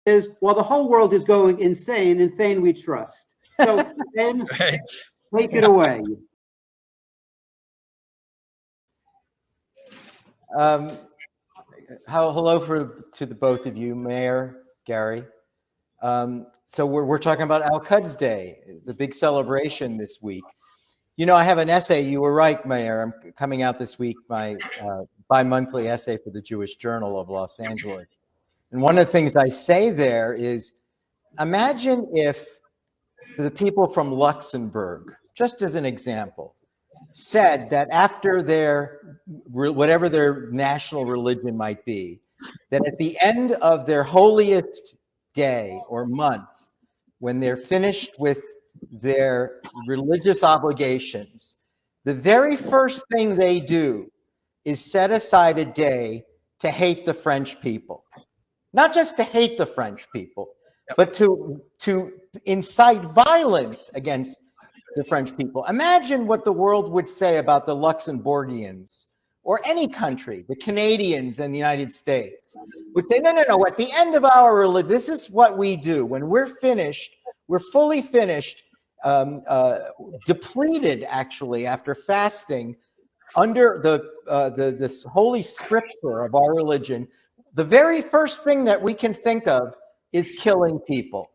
is, while the whole world is going insane, in Thane we trust. So, Thane, Right. take it away. Hello to the both of you, Mayor, Gary. So we're talking about Al-Quds Day, the big celebration this week. You know, I have an essay. You were right, Mayor. I'm coming out this week, my bi-monthly essay for the Jewish Journal of Los Angeles. And one of the things I say there is, imagine if the people from Luxembourg, just as an example, said that after their, whatever their national religion might be, that at the end of their holiest day or month, when they're finished with their religious obligations, the very first thing they do is set aside a day to hate the French people. Not just to hate the French people, but to incite violence against the French people. Imagine what the world would say about the Luxembourgians or any country, the Canadians and the United States, would say, no, no, no, at the end of our religion, this is what we do. When we're finished, we're fully finished, depleted actually after fasting under this holy scripture of our religion, the very first thing that we can think of is killing people.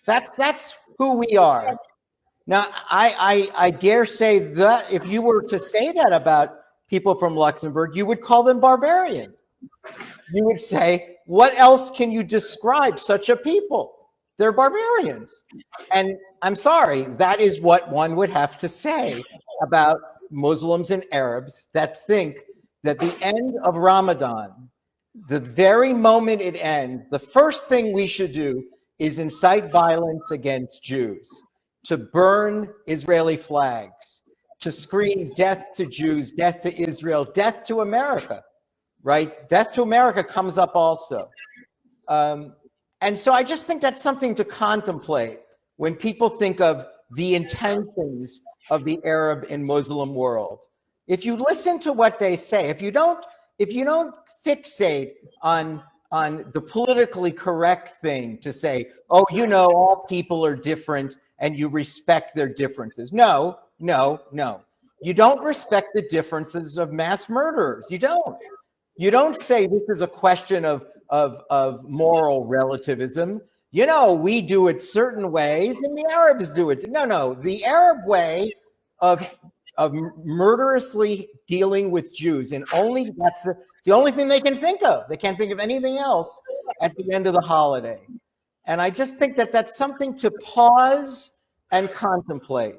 That's who we are. Now, I dare say that if you were to say that about people from Luxembourg, you would call them barbarians. You would say, what else can you describe such a people? They're barbarians. And I'm sorry, that is what one would have to say about Muslims and Arabs that think that the end of Ramadan, the very moment it ends, the first thing we should do is incite violence against Jews, to burn Israeli flags, to scream death to Jews, death to Israel, death to America, right? Death to America comes up also. And so I just think that's something to contemplate when people think of the intentions of the Arab and Muslim world. If you listen to what they say, if you don't fixate on the politically correct thing to say, oh, you know, all people are different and you respect their differences. No, no, no. You don't respect the differences of mass murderers. You don't. You don't say this is a question of moral relativism. You know, we do it certain ways and the Arabs do it. No, no. The Arab way of murderously dealing with Jews, and only that's the only thing they can think of. They can't think of anything else at the end of the holiday. And I just think that that's something to pause and contemplate,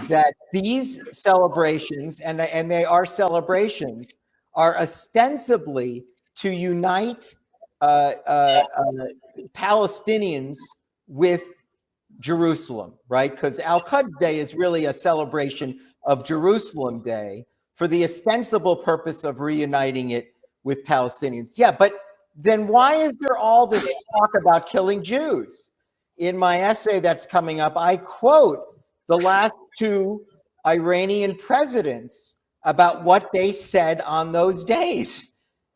that these celebrations, and they are celebrations, are ostensibly to unite Palestinians with Jerusalem, right? Because Al-Quds Day is really a celebration of Jerusalem Day for the ostensible purpose of reuniting it with Palestinians. Yeah, but then why is there all this talk about killing Jews? In my essay that's coming up, I quote the last two Iranian presidents about what they said on those days.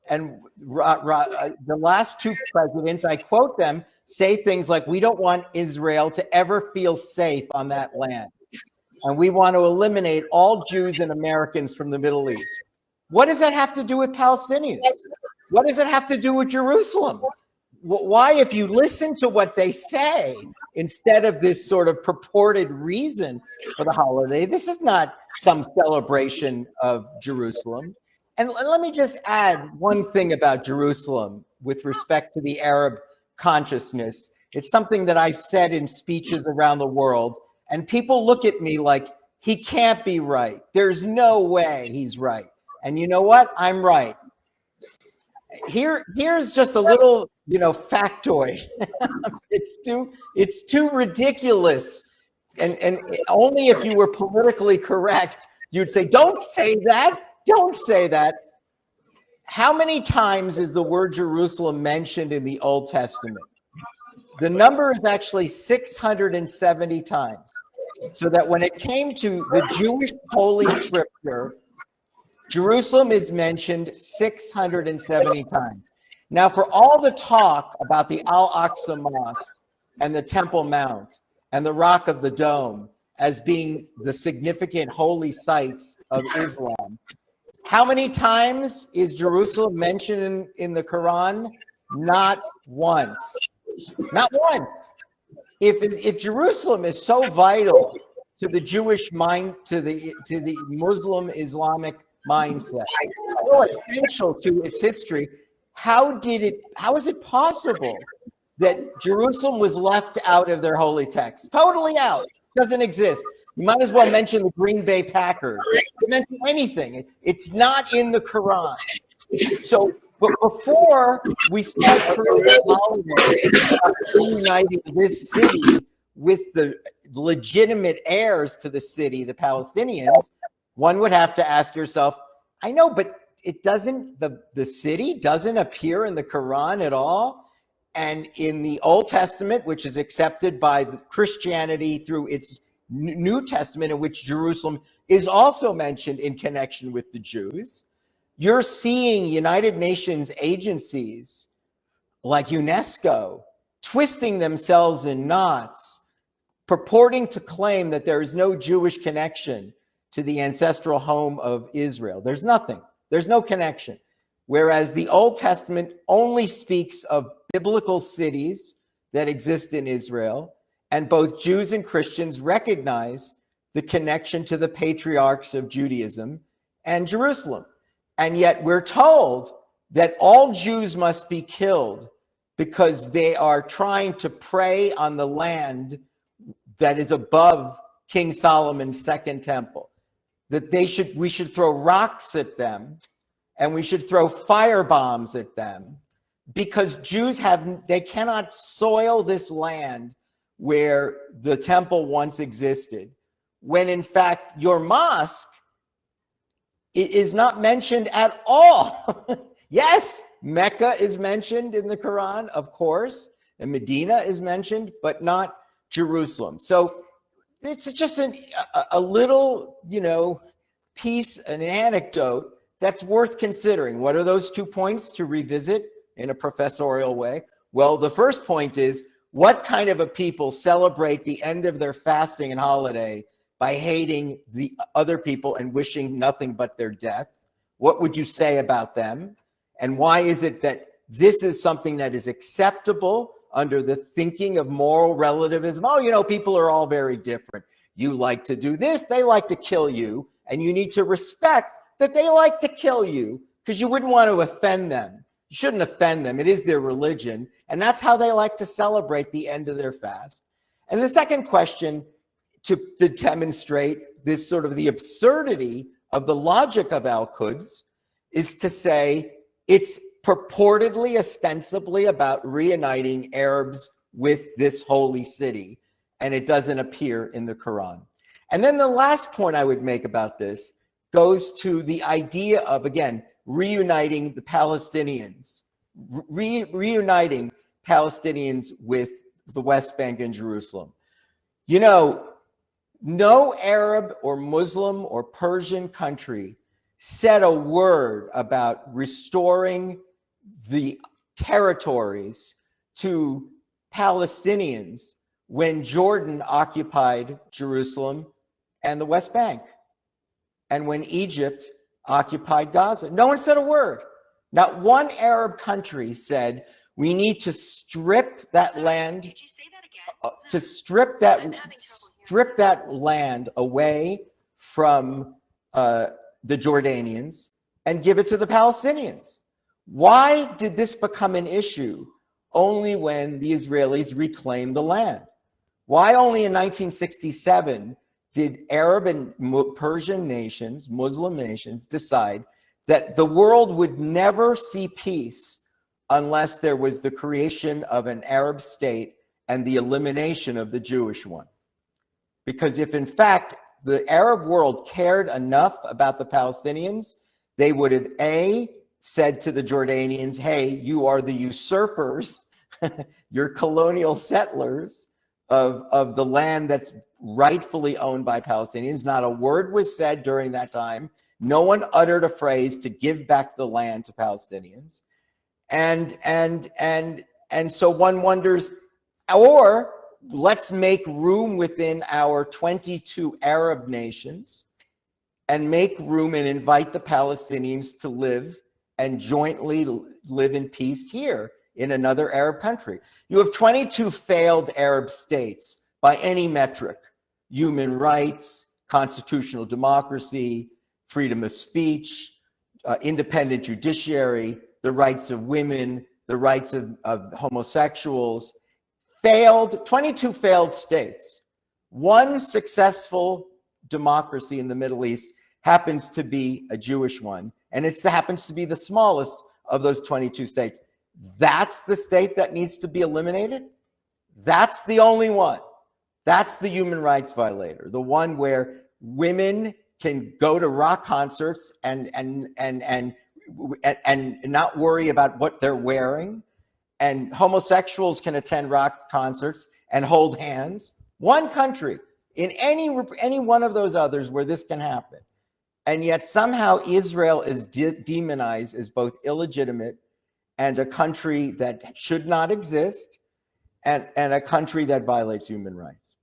And the last two presidents, I quote them, say things like, we don't want Israel to ever feel safe on that land. And we want to eliminate all Jews and Americans from the Middle East. What does that have to do with Palestinians? What does it have to do with Jerusalem? Why, if you listen to what they say, instead of this sort of purported reason for the holiday, this is not some celebration of Jerusalem. And let me just add one thing about Jerusalem with respect to the Arab consciousness. It's something that I've said in speeches around the world, and people look at me like, he can't be right. There's no way he's right. And you know what? I'm right. Here's just a little, you know, factoid. It's too ridiculous. And only if you were politically correct, you'd say, don't say that. Don't say that. How many times is the word Jerusalem mentioned in the Old Testament? The number is actually 670 times. So that when it came to the Jewish Holy Scripture, Jerusalem is mentioned 670 times. Now, for all the talk about the Al-Aqsa Mosque and the Temple Mount and the Rock of the Dome as being the significant holy sites of Islam, how many times is Jerusalem mentioned in the Quran? Not once. Not once. If Jerusalem is so vital to the Jewish mind, to the Muslim Islamic mindset, so essential to its history, how is it possible that Jerusalem was left out of their holy text? Totally out. Doesn't exist. You might as well mention the Green Bay Packers. You mention anything. It's not in the Quran. So, but before we start creating holidays, reuniting this city with the legitimate heirs to the city, the Palestinians, one would have to ask yourself, I know, but it doesn't, the city doesn't appear in the Quran at all. And in the Old Testament, which is accepted by Christianity through its New Testament, in which Jerusalem is also mentioned in connection with the Jews, you're seeing United Nations agencies like UNESCO twisting themselves in knots, purporting to claim that there is no Jewish connection to the ancestral home of Israel. There's nothing. There's no connection. Whereas the Old Testament only speaks of biblical cities that exist in Israel, and both Jews and Christians recognize the connection to the patriarchs of Judaism and Jerusalem. And yet we're told that all Jews must be killed because they are trying to prey on the land that is above King Solomon's second temple. That we should throw rocks at them, and we should throw fire bombs at them, because Jews they cannot soil this land where the temple once existed, when in fact your mosque is not mentioned at all. Yes, Mecca is mentioned in the Quran, of course, and Medina is mentioned, but not Jerusalem. So it's just a little, piece, an anecdote that's worth considering. What are those 2 points to revisit in a professorial way? Well, the first point is, what kind of a people celebrate the end of their fasting and holiday by hating the other people and wishing nothing but their death? What would you say about them? And why is it that this is something that is acceptable under the thinking of moral relativism? Oh, people are all very different. You like to do this, they like to kill you, and you need to respect that they like to kill you, because you wouldn't want to offend them. You shouldn't offend them. It is their religion, and that's how they like to celebrate the end of their fast. And the second question, to demonstrate this sort of the absurdity of the logic of Al-Quds, is to say it's purportedly, ostensibly about reuniting Arabs with this holy city, and it doesn't appear in the Quran. And then the last point I would make about this goes to the idea of, again, reuniting the Palestinians, reuniting Palestinians with the West Bank and Jerusalem. No Arab or Muslim or Persian country said a word about restoring the territories to Palestinians when Jordan occupied Jerusalem and the West Bank, and when Egypt occupied Gaza. No one said a word. Not one Arab country said, we need to strip that land. Did you say that again? To strip that land away from the Jordanians and give it to the Palestinians. Why did this become an issue only when the Israelis reclaimed the land? Why only in 1967 did Arab and Persian nations, Muslim nations, decide that the world would never see peace unless there was the creation of an Arab state and the elimination of the Jewish one? Because if in fact the Arab world cared enough about the Palestinians, they would have said to the Jordanians, hey, you are the usurpers, you're colonial settlers of the land that's rightfully owned by Palestinians. Not a word was said during that time. No one uttered a phrase to give back the land to Palestinians. And so one wonders, or let's make room within our 22 Arab nations and make room and invite the Palestinians to live and jointly live in peace here in another Arab country. You have 22 failed Arab states by any metric: human rights, constitutional democracy, freedom of speech, independent judiciary, the rights of women, the rights of homosexuals. 22 failed states. One successful democracy in the Middle East happens to be a Jewish one, and it happens to be the smallest of those 22 states. That's the state that needs to be eliminated? That's the only one. That's the human rights violator, the one where women can go to rock concerts and not worry about what they're wearing, and homosexuals can attend rock concerts and hold hands. One country in any one of those others where this can happen. And yet somehow Israel is demonized as both illegitimate and a country that should not exist, and a country that violates human rights.